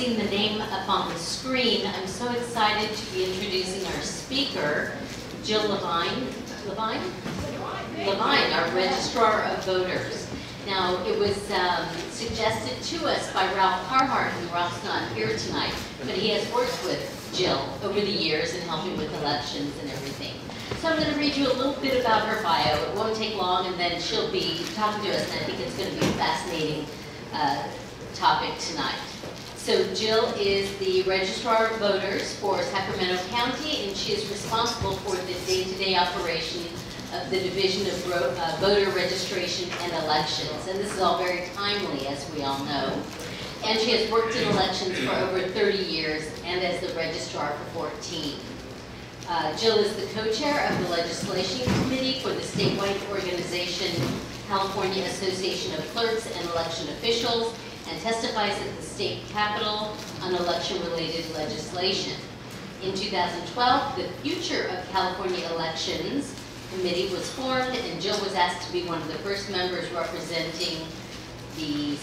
seen the name up on the screen, I'm so excited to be introducing our speaker, Jill Lavine. Lavine, our Registrar of Voters. Now, it was suggested to us by Ralph Carhart, and Ralph's not here tonight, but he has worked with Jill over the years in helping with elections and everything. So I'm going to read you a little bit about her bio. It won't take long, and then she'll be talking to us, and I think it's going to be a fascinating topic tonight. So Jill is the Registrar of Voters for Sacramento County, and she is responsible for the day-to-day operation of the Division of Voter Registration and Elections. And this is all very timely, as we all know. And she has worked in elections for over 30 years and as the Registrar for 14. Jill is the co-chair of the Legislation Committee for the statewide organization California Association of Clerks and Election Officials, and testifies at the state capitol on election-related legislation. In 2012, the Future of California Elections Committee was formed, and Jill was asked to be one of the first members representing the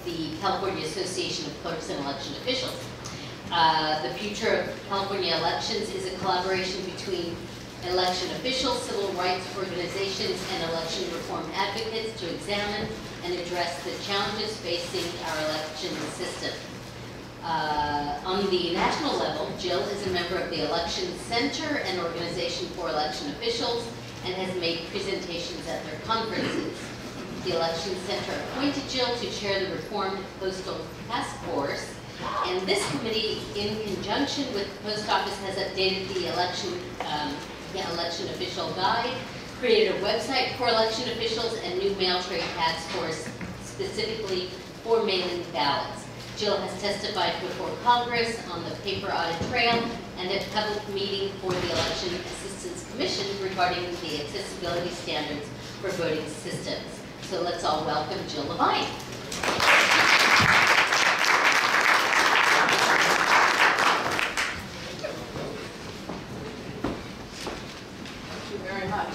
the California Association of Clerks and Election Officials. The Future of California Elections is a collaboration between election officials, civil rights organizations, and election reform advocates to examine and address the challenges facing our election system. On the national level, Jill is a member of the Election Center, an organization for election officials, and has made presentations at their conferences. The Election Center appointed Jill to chair the Reformed Postal Task Force, and this committee, in conjunction with the Post Office, has updated the election official guide, created a website for election officials, and new mail trade task force specifically for mailing ballots. Jill has testified before Congress on the paper audit trail and at a public meeting for the Election Assistance Commission regarding the accessibility standards for voting systems. So let's all welcome Jill Lavine.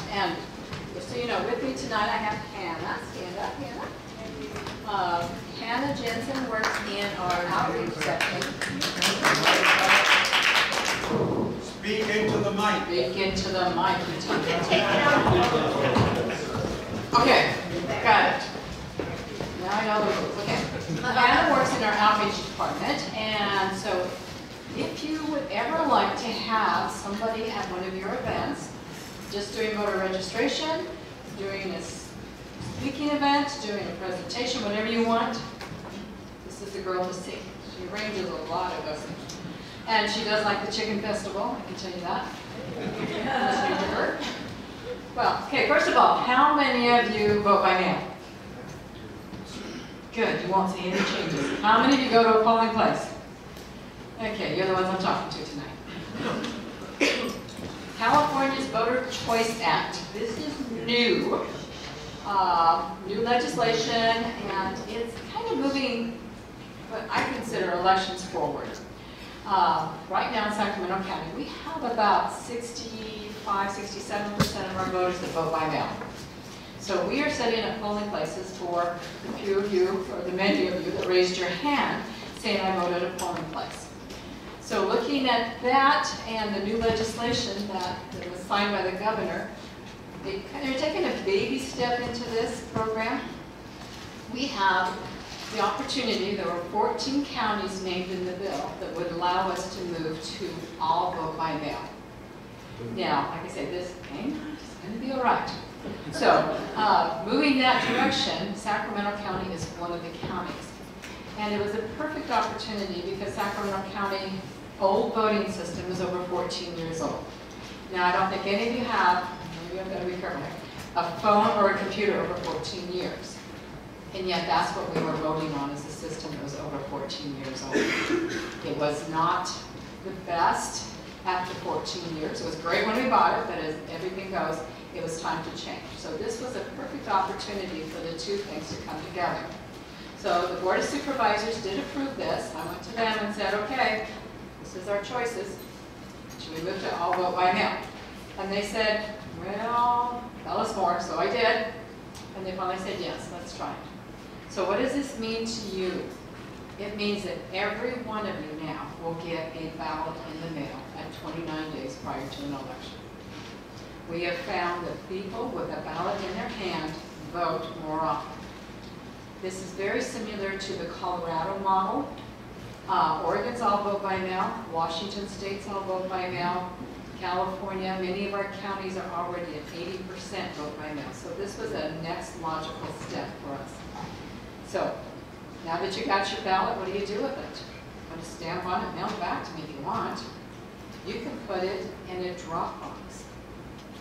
And just so you know, with me tonight I have Hannah. Stand up, Hannah. Hannah Jensen works in our outreach section. Speak into the mic. Speak into the mic. Okay, got it. Now I know the rules. Okay. Hannah works in our outreach department, and so if you would ever like to have somebody at one of your events, just doing voter registration, doing a speaking event, doing a presentation, whatever you want, this is the girl to see. She arranges a lot of those things. And she does like the chicken festival, I can tell you that. Listening to her. Well, okay, first of all, how many of you vote by mail? Good, you won't see any changes. How many of you go to a polling place? Okay, you're the ones I'm talking to tonight. California's Voter Choice Act. This is new. New legislation, and it's kind of moving what I consider elections forward. Right now in Sacramento County, we have about 65, 67% of our voters that vote by mail. So we are setting up polling places for the few of you, or the many of you that raised your hand, saying I voted at a polling place. So looking at that and the new legislation that was signed by the governor, they're taking a baby step into this program. We have the opportunity, there were 14 counties named in the bill that would allow us to move to all vote by mail. Now, like I say, this ain't going to be all right. So, moving that direction, Sacramento County is one of the counties. And it was a perfect opportunity because Sacramento County old voting system is over 14 years old. Now, I don't think any of you have, maybe I'm going to be careful here, a phone or a computer over 14 years. And yet that's what we were voting on, is a system that was over 14 years old. It was not the best after 14 years. It was great when we bought it, but as everything goes, it was time to change. So this was a perfect opportunity for the two things to come together. So the Board of Supervisors did approve this. I went to them and said, okay, this is our choices. Should we move to all vote by mail? And they said, well, tell us more. So I did. And they finally said, yes, let's try it. So what does this mean to you? It means that every one of you now will get a ballot in the mail at 29 days prior to an election. We have found that people with a ballot in their hand vote more often. This is very similar to the Colorado model. Oregon's all vote by mail. Washington State's all vote by mail. California, many of our counties are already at 80% vote by mail. So this was a next logical step for us. So now that you got your ballot, what do you do with it? Put a stamp on it, mail it back to me if you want. You can put it in a drop box.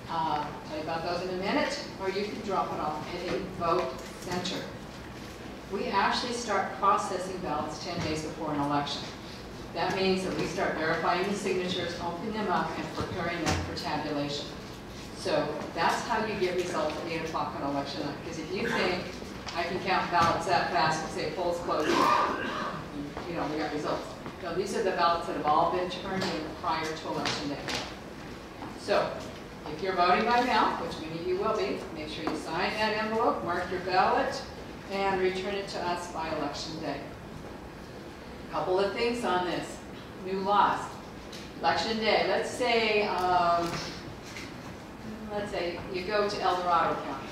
I'll tell you about those in a minute, or you can drop it off at a vote center. We actually start processing ballots 10 days before an election. That means that we start verifying the signatures, opening them up, and preparing them for tabulation. So that's how you get results at 8 o'clock on election night. Because if you think, I can count ballots that fast and say polls closed, we got results. No, these are the ballots that have all been turned in prior to election day. So if you're voting by mail, which many of you will be, make sure you sign that envelope, mark your ballot, and return it to us by election day. A couple of things on this. New laws. Election day. Let's say you go to El Dorado County.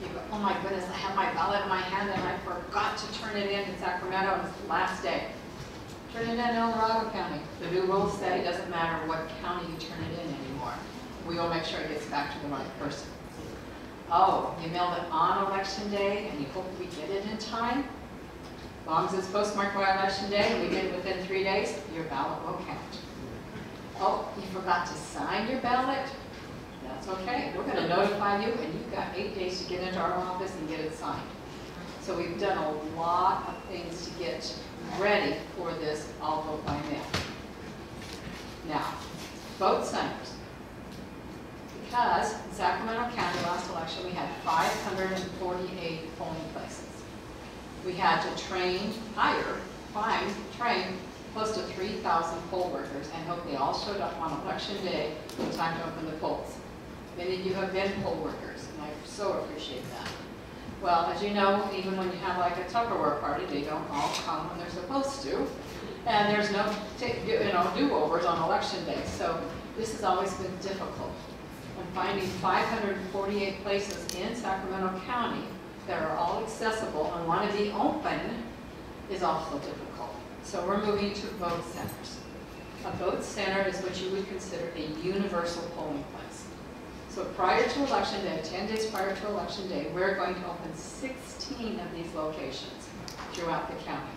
You go, oh my goodness, I have my ballot in my hand and I forgot to turn it in to Sacramento on the last day. Turn it in El Dorado County. The new rules say it doesn't matter what county you turn it in anymore. We will make sure it gets back to the right person. Oh, you mailed it on election day and you hope we get it in time? As long as it's postmarked by election day and we get it within 3 days, your ballot will count. Oh, you forgot to sign your ballot? That's okay. We're going to notify you and you've got 8 days to get into our office and get it signed. So we've done a lot of things to get ready for this all vote by mail. Now, vote centers. Because in Sacramento County last election we had 548 polling places. We had to train close to 3,000 poll workers and hope they all showed up on election day in time to open the polls. Many of you have been poll workers, and I so appreciate that. Well, as you know, even when you have like a Tupperware party, they don't all come when they're supposed to, and there's no do-overs on election day. So this has always been difficult. And finding 548 places in Sacramento County that are all accessible and want to be open is also difficult. So we're moving to vote centers. A vote center is what you would consider a universal polling place. So prior to election day, 10 days prior to election day, we're going to open 16 of these locations throughout the county.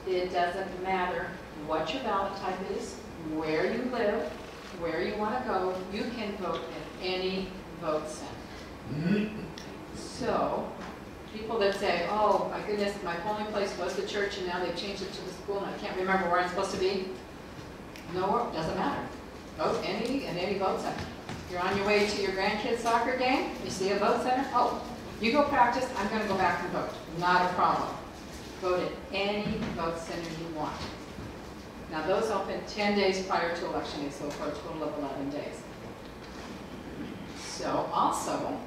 It doesn't matter what your ballot type is, where you live, where you want to go, you can vote at any vote center. So, people that say, oh my goodness, my polling place was the church and now they've changed it to the school and I can't remember where I'm supposed to be. No, it doesn't matter. Vote in any vote center. You're on your way to your grandkids' soccer game, you see a vote center, oh, you go practice, I'm going to go back and vote. Not a problem. Vote at any vote center you want. Now those open 10 days prior to election day, so for a total of 11 days. So also,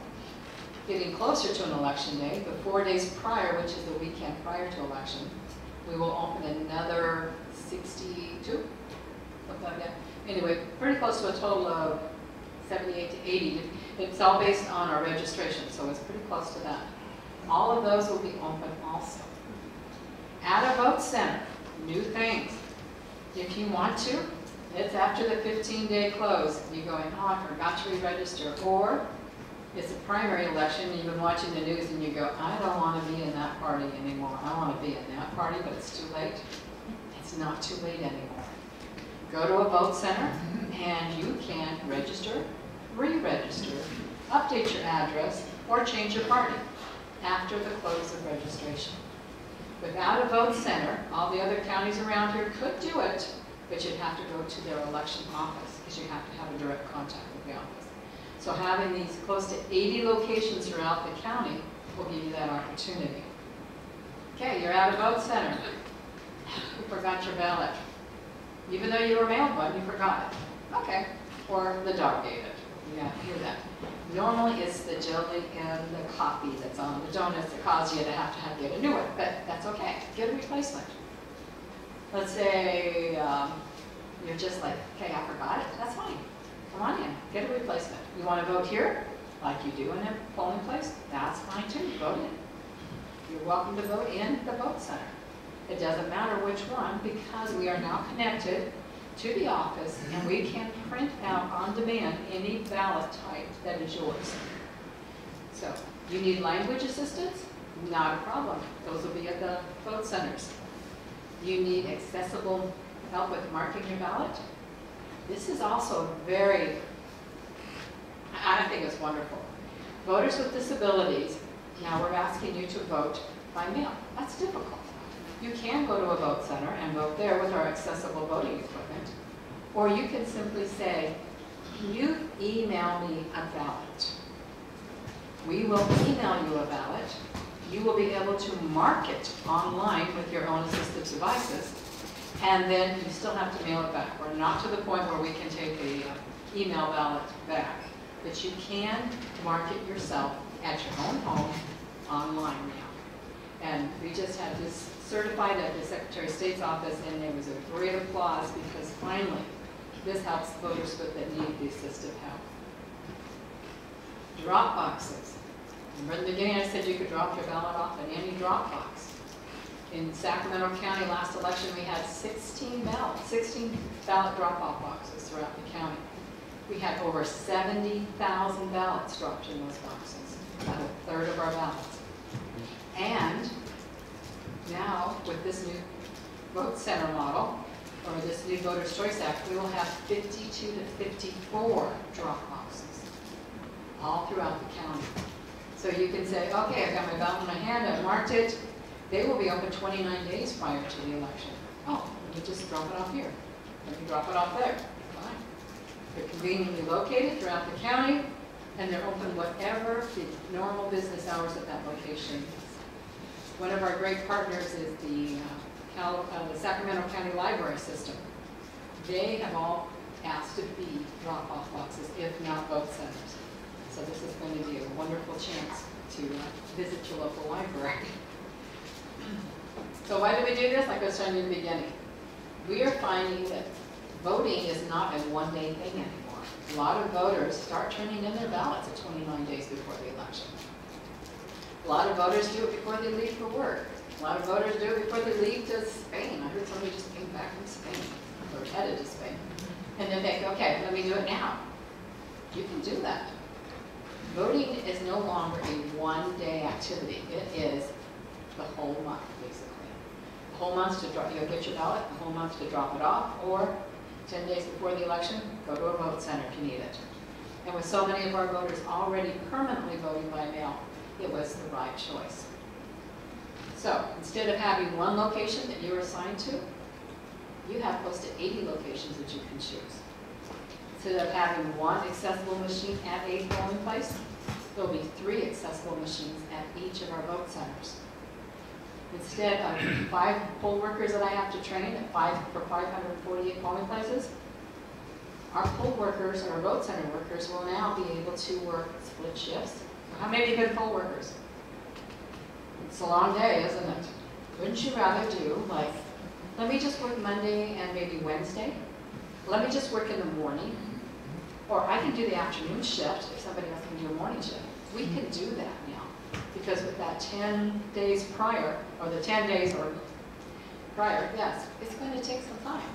getting closer to an election day, the 4 days prior, which is the weekend prior to election, we will open another 62, something like that. Anyway, pretty close to a total of 78 to 80. It's all based on our registration, so it's pretty close to that. All of those will be open also. At a vote center, new things. If you want to, it's after the 15-day close. You're going, oh, I forgot to re-register. Or it's a primary election and you've been watching the news and you go, I don't want to be in that party anymore. I want to be in that party, but it's too late. It's not too late anymore. Go to a vote center and you can register, re-register, update your address, or change your party after the close of registration. Without a vote center, all the other counties around here could do it, but you'd have to go to their election office because you have to have a direct contact with the office. So having these close to 80 locations throughout the county will give you that opportunity. Okay, you're at a vote center. You forgot your ballot. Even though you were mailed one, you forgot it. Okay, or the dog ate it. You got to hear that. Normally it's the jelly and the coffee that's on the donuts that cause you to have get a new one, but that's okay. Get a replacement. Let's say you're just like, okay, I forgot it. That's fine. Come on in, get a replacement. You want to vote here, like you do in a polling place? That's fine too. Vote in. You're welcome to vote in the vote center. It doesn't matter which one because we are now connected to the office and we can print out on demand any ballot type that is yours. So, you need language assistance? Not a problem. Those will be at the vote centers. You need accessible help with marking your ballot? This is also very, I think it's wonderful. Voters with disabilities, now we're asking you to vote by mail. That's difficult. You can go to a vote center and vote there with our accessible voting equipment. Or you can simply say, can you email me a ballot? We will email you a ballot. You will be able to mark it online with your own assistive devices, and then you still have to mail it back. We're not to the point where we can take the email ballot back, but you can mark it yourself at your own home online now. And we just had this certified at the Secretary of State's office, and there was a great applause because finally this helps voters that need the assistive help. Drop boxes. Remember in the beginning I said you could drop your ballot off at any drop box. In Sacramento County last election we had 16 ballot drop-off boxes throughout the county. We had over 70,000 ballots dropped in those boxes, about a third of our ballots. And now with this new vote center model, or this new Voters' Choice Act, we will have 52 to 54 drop boxes all throughout the county. So you can say, okay, I got my ballot in my hand, I've marked it. They will be open 29 days prior to the election. Oh, let me just drop it off here. Let me drop it off there. Fine. They're conveniently located throughout the county, and they're open whatever the normal business hours at that location is. One of our great partners is the Sacramento County Library System. They have all asked to be drop-off boxes, if not vote centers. So this is going to be a wonderful chance to visit your local library. So why do we do this? Like I was telling you in the beginning, we are finding that voting is not a one-day thing anymore. A lot of voters start turning in their ballots at 29 days before the election. A lot of voters do it before they leave for work. A lot of voters do it before they leave to Spain. I heard somebody just came back from Spain, or headed to Spain. And then they think, okay, let me do it now. You can do that. Voting is no longer a one-day activity. It is the whole month, basically. The whole month to drop, you'll get your ballot, the whole month to drop it off, or 10 days before the election, go to a vote center if you need it. And with so many of our voters already permanently voting by mail, it was the right choice. So instead of having one location that you're assigned to, you have close to 80 locations that you can choose. Instead of having one accessible machine at a polling place, there will be 3 accessible machines at each of our vote centers. Instead of 5 poll workers that I have to train at 548 polling places, our poll workers, our vote center workers, will now be able to work split shifts. How many good poll workers? It's a long day, isn't it? Wouldn't you rather do, like, let me just work Monday and maybe Wednesday? Let me just work in the morning. Or I can do the afternoon shift if somebody else can do a morning shift. We can do that now. Because with that 10 days prior, or the 10 days or prior, yes, it's going to take some time.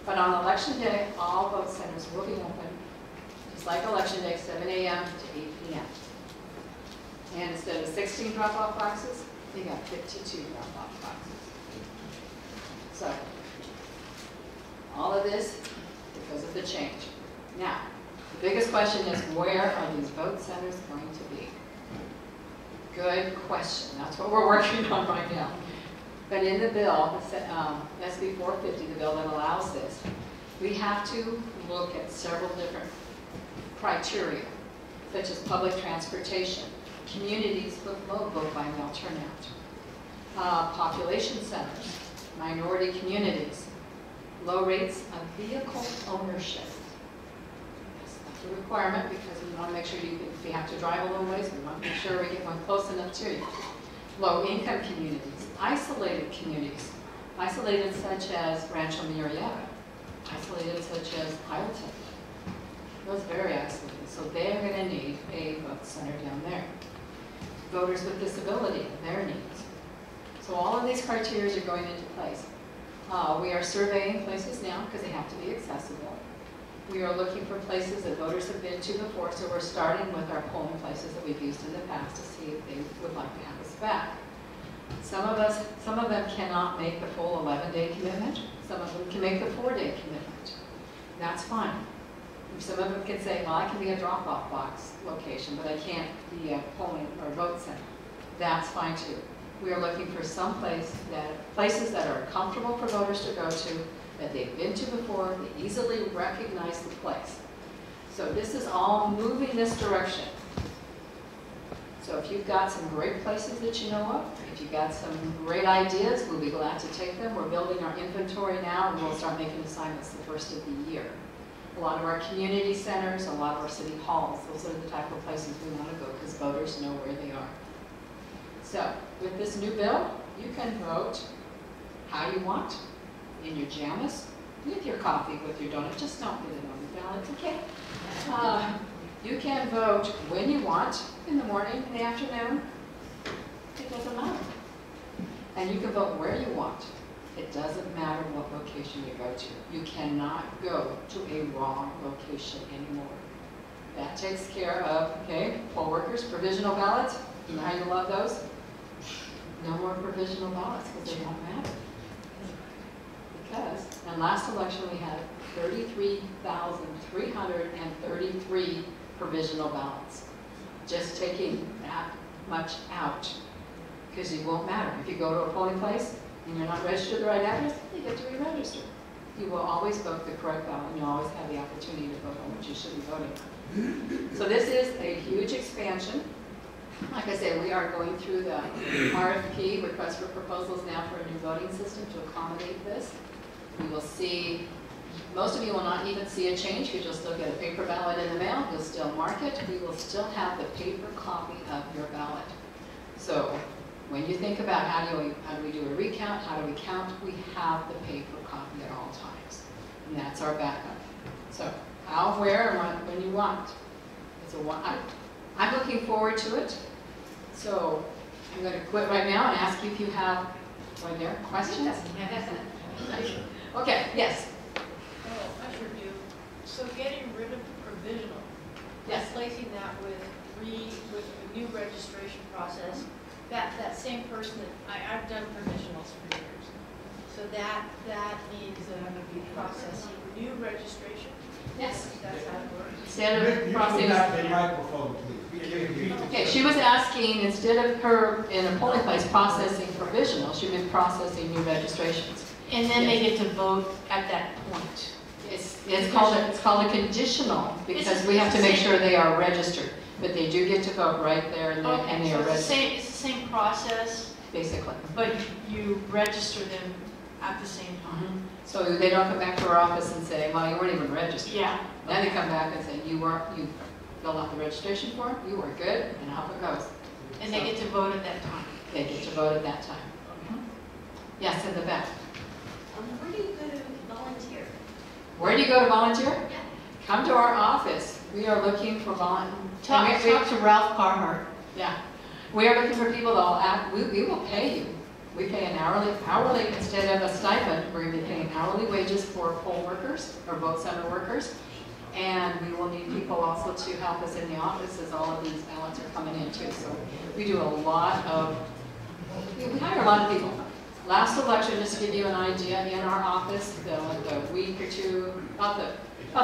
But on election day, all vote centers will be open, just like election day, 7 a.m. to 8 p.m. And instead of 16 drop-off boxes, you got 52 drop-off boxes. So, all of this because of the change. Now, the biggest question is, where are these vote centers going to be? Good question. That's what we're working on right now. But in the bill, SB 450, the bill that allows this, we have to look at several different criteria, such as public transportation, communities with low vote-by-mail turnout, population centers, minority communities, low rates of vehicle ownership. That's a requirement because we want to make sure if you have to drive a little ways, we want to make sure we get one close enough to you. Low income communities, isolated communities, Isolated such as Rancho Murrieta, isolated such as Hileton. Those very isolated, so they're going to need a vote center down there. Voters with disability, their needs. So all of these criteria are going into place. We are surveying places now because they have to be accessible. We are looking for places that voters have been to before, so we're starting with our polling places that we've used in the past to see if they would like to have us back. Some of them cannot make the full 11-day commitment. Some of them can make the 4-day commitment. That's fine. Some of them can say, well, I can be a drop-off box location, but I can't be a polling or vote center. That's fine too. We are looking for places that are comfortable for voters to go to, that they've been to before, they easily recognize the place. So this is all moving this direction. So if you've got some great places that you know of, if you've got some great ideas, we'll be glad to take them. We're building our inventory now, and we'll start making assignments the first of the year. A lot of our community centers, a lot of our city halls, those are the type of places we want to go because voters know where they are. So with this new bill, you can vote how you want, in your pajamas, with your coffee, with your donut. Just don't put it on the ballot, okay? You can vote when you want, in the morning, in the afternoon. It doesn't matter. And you can vote where you want. It doesn't matter what location you go to. You cannot go to a wrong location anymore. That takes care of, okay, poll workers, provisional ballots. You know how you love those? No more provisional ballots because they don't matter. Because, in last election we had 33,333 provisional ballots. Just taking that much out. Because it won't matter. If you go to a polling place and you're not registered the right address, you get to re-register. You will always vote the correct ballot, and you'll always have the opportunity to vote on what you should be voting on. So this is a huge expansion. Like I said, we are going through the RFP, request for proposals now for a new voting system to accommodate this. We will see, most of you will not even see a change because you'll still get a paper ballot in the mail. You'll still mark it. We will still have the paper copy of your ballot. So when you think about how do we do a recount, how do we count, we have the paper copy at all times. And that's our backup. So how, where, and when you want. I'm looking forward to it. So I'm going to quit right now and ask you if you have, right there, questions? Okay, yes. Oh, I sure do. So getting rid of the provisional, Yes. replacing that with a new registration process, that same person that, I've done provisionals for years. So that means that I'm going to be processing new registration? Yes. That's how it works. Instead of You processing. have the microphone, please. Okay, she was asking, instead of her in a polling place processing provisional, she was processing new registrations. And then they get to vote at that point. It's called a conditional because we have to make sure they are registered, but they do get to vote right there and Okay, they so are it's registered, the same process, basically. but you register them at the same time. So they don't come back to our office and say, well, you weren't even registered. Yeah. Then they come back and say, you filled out the registration form, you were good, and off it goes. And they get to vote at that time. They get to vote at that time. Yes, in the back. Where do you go to volunteer? Where do you go to volunteer? Yeah. Come to our office. We are looking for volunteers. Talk to Ralph Carhart. Yeah. We are looking for people that will act, we will pay you. We pay an hourly instead of a stipend. We're going to be paying hourly wages for poll workers or vote center workers. And we will need people also to help us in the office as all of these ballots are coming in too. So we do we hire a lot of people. Last election, just to give you an idea, in our office, the week or two, about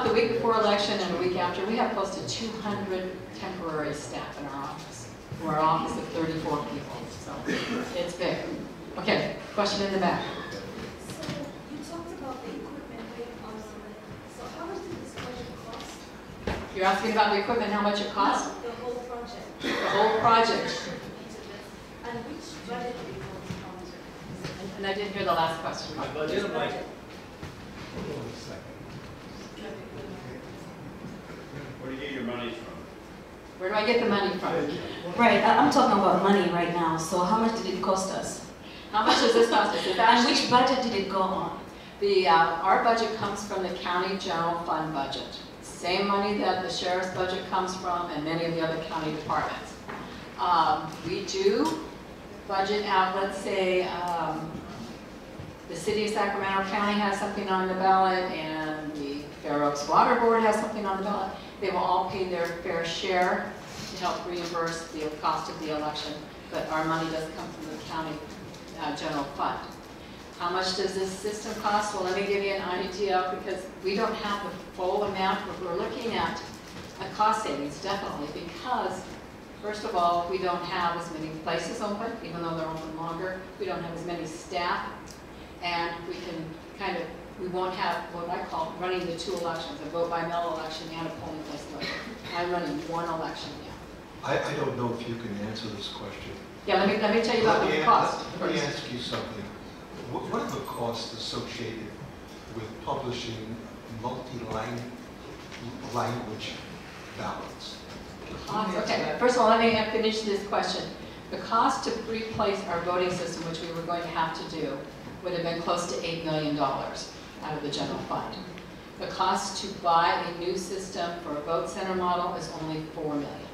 the week before election and a week after, we have close to 200 temporary staff in our office. We're an office of 34 people, so it's big. Okay, question in the back. So you talked about the equipment later on, so how much did this project cost? You're asking about the equipment, how much it costs? No, the whole project. The whole project. And which budget did it cost? And I didn't hear the last question. Hold on a second. Where do you get your money from? Where do I get the money from? Right, I'm talking about money right now. So how much did it cost us? How much does this cost us? It's And actually, which budget did it go on? our budget comes from the county general fund budget. Same money that the sheriff's budget comes from and many of the other county departments. We do budget out, let's say, the city of Sacramento County has something on the ballot and the Fair Oaks Water Board has something on the ballot. They will all pay their fair share to help reimburse the cost of the election, but our money does come from the county general fund. How much does this system cost? Well, let me give you an idea because we don't have the full amount, but we're looking at a cost savings definitely because first of all, we don't have as many places open, even though they're open longer. We don't have as many staff, and we can we won't have what I call running the two elections, a vote-by-mail election and a polling place election. I'm running one election now. I don't know if you can answer this question. Yeah, let me tell you about the cost. Let me ask you something. What are the costs associated with publishing multi-language ballots? Okay, first of all, let me finish this question. The cost to replace our voting system, which we were going to have to do, would have been close to $8 million out of the general fund. The cost to buy a new system for a vote center model is only $4 million.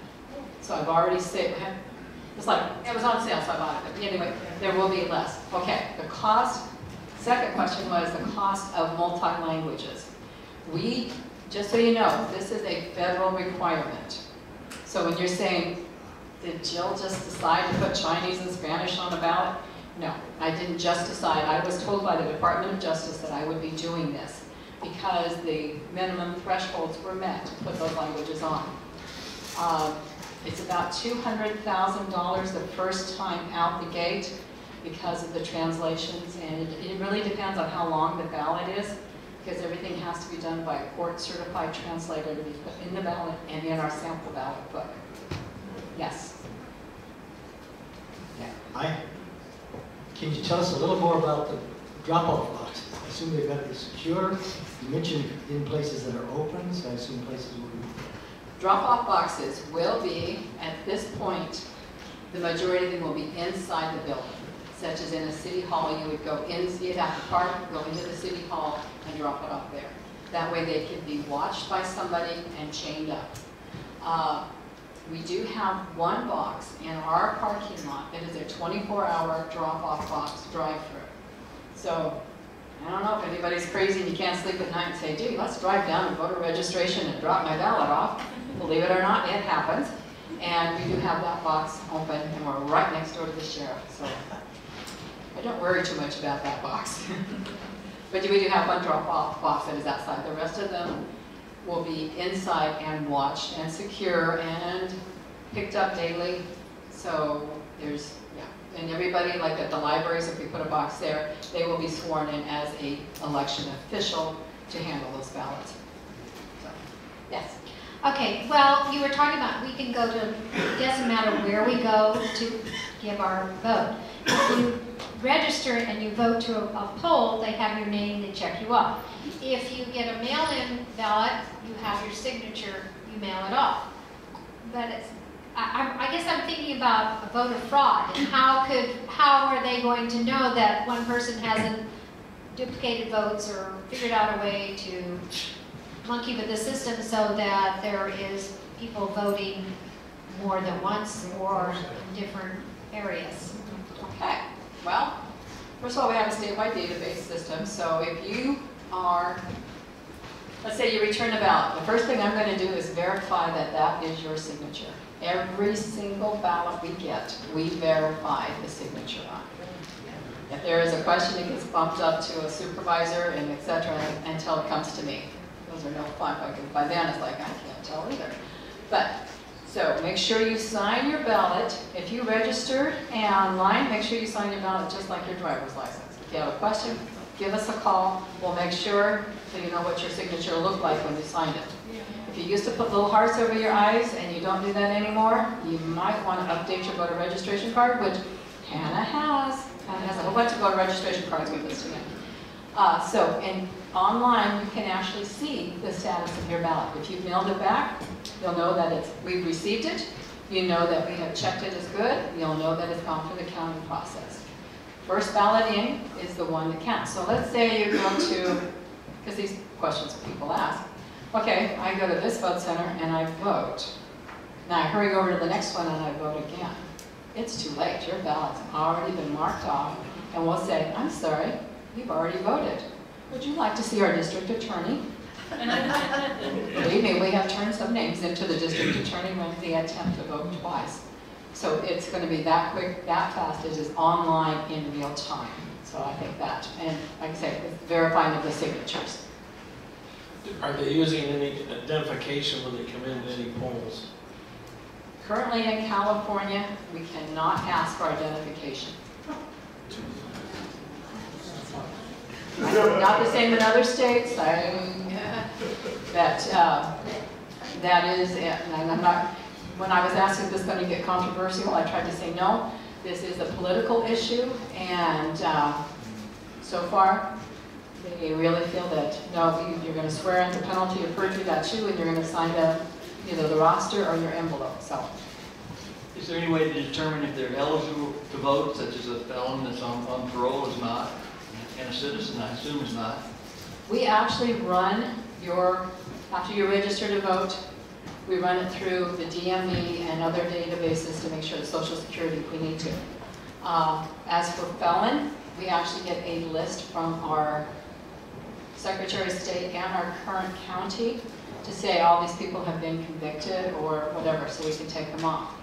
So I've already saved, it's like, it was on sale, so I bought it. But anyway, there will be less. Okay, the cost, second question was the cost of multi-languages. We, just so you know, this is a federal requirement. So when you're saying, did Jill just decide to put Chinese and Spanish on the ballot? No, I didn't just decide. I was told by the Department of Justice that I would be doing this because the minimum thresholds were met to put those languages on. It's about $200,000 the first time out the gate because of the translations, and it really depends on how long the ballot is because everything has to be done by a court-certified translator to be put in the ballot and in our sample ballot book. Yes? Yeah. Can you tell us a little more about the drop-off boxes? I assume they've got to be secure. You mentioned in places that are open, so I assume places will be... Drop-off boxes will be, at this point, the majority of them will be inside the building. Such as in a city hall, you would go in, you'd have to park, go into the city hall, and drop it off there. That way they can be watched by somebody and chained up. We do have one box in our parking lot that is a 24-hour drop-off box drive-through. So, I don't know if anybody's crazy and you can't sleep at night and say, gee, let's drive down to voter registration and drop my ballot off. Believe it or not, it happens. And we do have that box open, and we're right next door to the sheriff. So, I don't worry too much about that box. But we do have one drop-off box that is outside. The rest of them will be inside and watched and secure and picked up daily. So there's, yeah. And everybody, like at the libraries, if we put a box there, they will be sworn in as an election official to handle those ballots. So, yes. Okay, well, you were talking about we can go to, it doesn't matter where we go to give our vote. If you register and you vote to a poll, they have your name, they check you off. If you get a mail-in ballot, you have your signature, you mail it off. But it's, I guess I'm thinking about voter fraud and how are they going to know that one person hasn't duplicated votes or figured out a way to monkey with the system so that there is people voting more than once or in different areas. Okay, well, first of all, we have a statewide database system, so if you are, let's say you return a ballot, the first thing I'm going to do is verify that that is your signature. Every single ballot we get, we verify the signature on. If there is a question, it gets bumped up to a supervisor and et cetera until it comes to me. Those are no fun, because by then it's like, I can't tell either. But, so make sure you sign your ballot. If you registered online, make sure you sign your ballot just like your driver's license. If you have a question, give us a call. We'll make sure so you know what your signature looked like when you signed it. If you used to put little hearts over your eyes and you don't do that anymore, you might want to update your voter registration card, which Hannah has. Hannah has a whole bunch of voter registration cards with us today. And online, you can actually see the status of your ballot. If you've mailed it back, you'll know that we've received it. You know that we have checked it as good. You'll know that it's gone through the counting process. First ballot in is the one that counts. So let's say you go to, because these questions people ask, okay, I go to this vote center and I vote. Now I hurry over to the next one and I vote again. It's too late. Your ballot's already been marked off, and we'll say, I'm sorry, you've already voted. Would you like to see our district attorney? Believe me, we have turned some names into the district attorney when they attempt to vote twice. So it's going to be that quick, that fast. It is online in real time. So I think that, and like I say, it's verifying of the signatures. Are they using any identification when they come into any polls? Currently in California, we cannot ask for identification. Not the same in other states. That is, and I'm not, when I was asked if this is going to get controversial, I tried to say no. This is a political issue, and so far, they really feel that, no, you're going to swear under penalty of perjury, that's you, and you're going to sign either the roster or your envelope. So, is there any way to determine if they're eligible to vote, such as a felon that's on parole is not, and a citizen, I assume, is not? We actually run after you register to vote, we run it through the DME and other databases to make sure the Social Security if we need to. As for felon, we actually get a list from our Secretary of State and our current county to say all these people have been convicted or whatever, so we can take them off.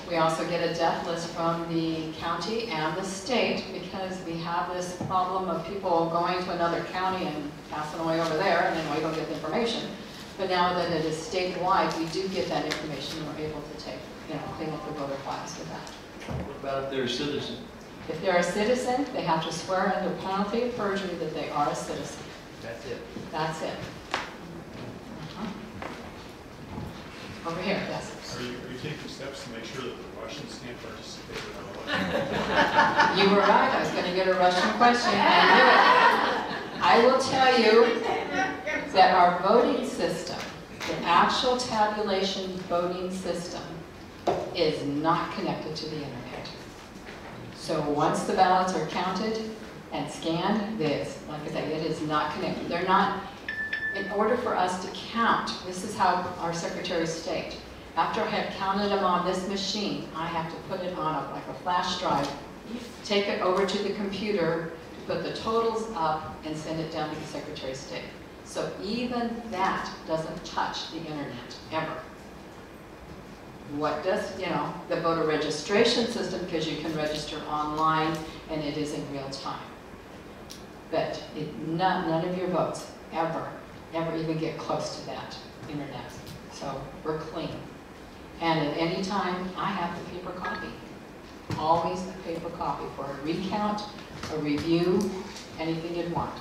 We also get a death list from the county and the state because we have this problem of people going to another county and passing away over there, and then we don't get the information. But now that it is statewide, we do get that information, and we're able to take, clean up the voter files with that. What about if they're a citizen? If they're a citizen, they have to swear under penalty of perjury that they are a citizen. That's it. That's it. Over here, yes. Are you taking steps to make sure that the Russians can't participate in our election? You were right. I was going to get a Russian question. I knew it. I will tell you that our voting system, the actual tabulation voting system, is not connected to the internet. So once the ballots are counted and scanned, like I said, it is not connected. They're not. In order for us to count, this is how our Secretary of State, after I have counted them on this machine, I have to put it on like a flash drive, take it over to the computer, to put the totals up, and send it down to the Secretary of State. So even that doesn't touch the internet, ever. What does, the voter registration system, because you can register online, and it is in real time. But none of your votes ever even get close to that internet. So we're clean. And at any time, I have the paper copy. Always a paper copy for a recount, a review, anything you'd want.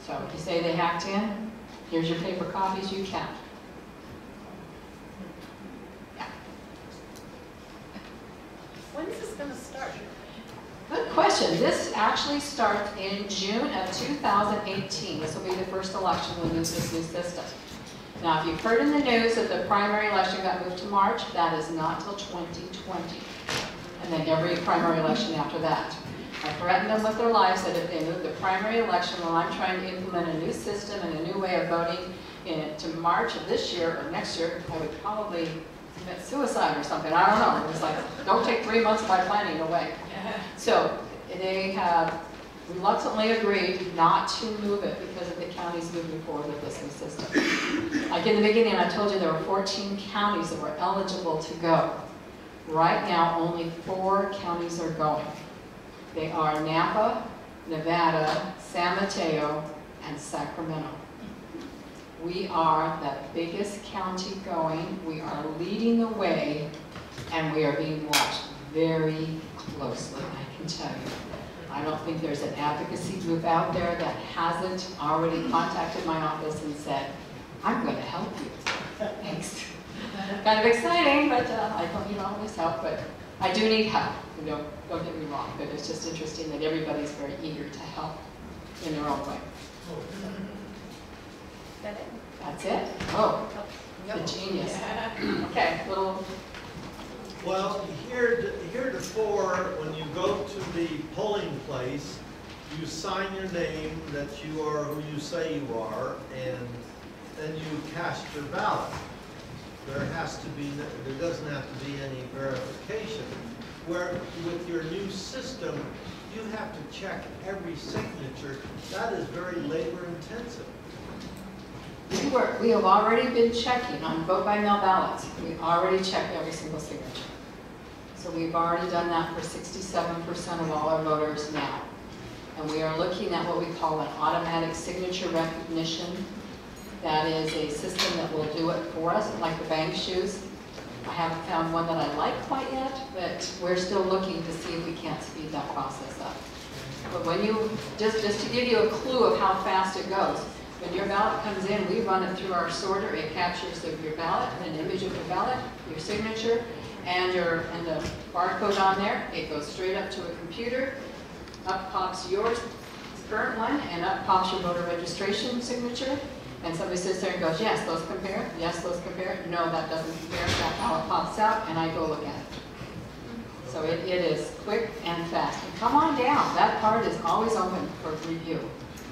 So if you say they hacked in, here's your paper copies, you count. Yeah. When is this going to start? Good question. This actually starts in June of 2018. This will be the first election we'll use this new system. Now, if you've heard in the news that the primary election got moved to March, that is not till 2020. And then every primary election after that. I threatened them with their lives that if they move the primary election while I'm trying to implement a new system and a new way of voting to March of this year or next year, I would probably commit suicide or something. I don't know. It was like, don't take 3 months of my planning away. So they have reluctantly agreed not to move it because of the counties moving forward with this new system. Like in the beginning, I told you there were 14 counties that were eligible to go. Right now, only 4 counties are going. They are Napa, Nevada, San Mateo, and Sacramento. We are the biggest county going. We are leading the way, and we are being watched very closely, I can tell you. I don't think there's an advocacy group out there that hasn't already contacted my office and said, I'm going to help you. Thanks. Kind of exciting, but I don't need always help, but I do need help. Don't get me wrong, but it's just interesting that everybody's very eager to help in their own way. That it? That's it? Oh, the genius. Okay, little Well, heretofore, when you go to the polling place, you sign your name that you are who you say you are, and then you cast your ballot. There doesn't have to be any verification. Where with your new system, you have to check every signature. That is very labor intensive. We have already been checking on vote by mail ballots. We already check every single signature. So we've already done that for 67% of all our voters now. And we are looking at what we call an automatic signature recognition. That is a system that will do it for us, like the banks use. I haven't found one that I like quite yet, but we're still looking to see if we can't speed that process up. But when you, just to give you a clue of how fast it goes, when your ballot comes in, we run it through our sorter. It captures your ballot, an image of your ballot, your signature, and the barcode on there. It goes straight up to a computer. Up pops your current one, and up pops your voter registration signature. And somebody sits there and goes, yes, those compare. Yes, those compare. No, that doesn't compare. That ballot pops out, and I go look at it. So it is quick and fast. And come on down. That part is always open for review.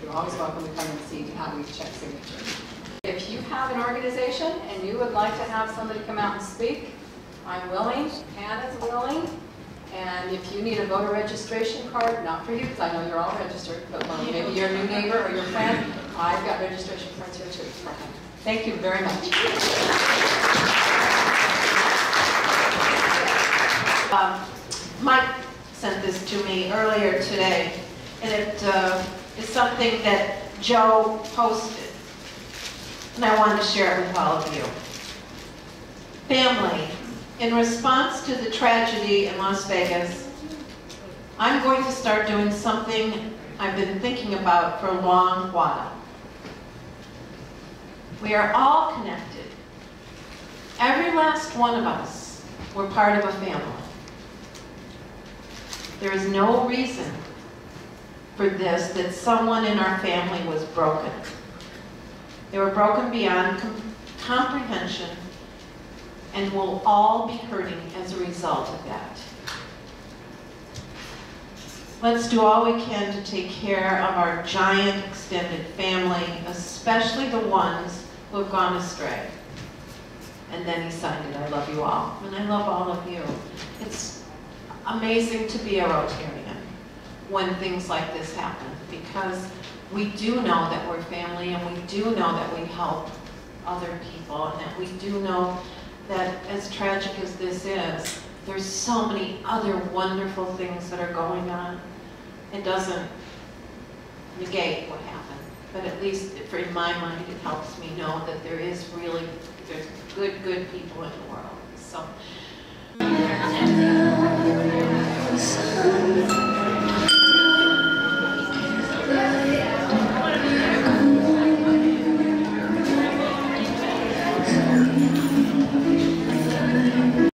You're always welcome to come and see how we check signatures. If you have an organization and you would like to have somebody come out and speak, I'm willing, Hannah's willing, and if you need a voter registration card, not for you, because I know you're all registered, but maybe your new neighbor or your friend, I've got registration cards here too. Thank you very much. Mike sent this to me earlier today, and it is something that Joe posted, and I wanted to share it with all of you. Family, in response to the tragedy in Las Vegas, I'm going to start doing something I've been thinking about for a long while. We are all connected. Every last one of us, we're part of a family. There is no reason for this that someone in our family was broken. They were broken beyond comprehension and will all be hurting as a result of that. Let's do all we can to take care of our giant extended family, especially the ones who have gone astray. And then he signed it, I love you all. And I love all of you. It's amazing to be a Rotarian when things like this happen, because we do know that we're family, and we do know that we help other people, and that we do know that as tragic as this is, there's so many other wonderful things that are going on. It doesn't negate what happened, but at least in my mind, it helps me know that there's good people in the world. So.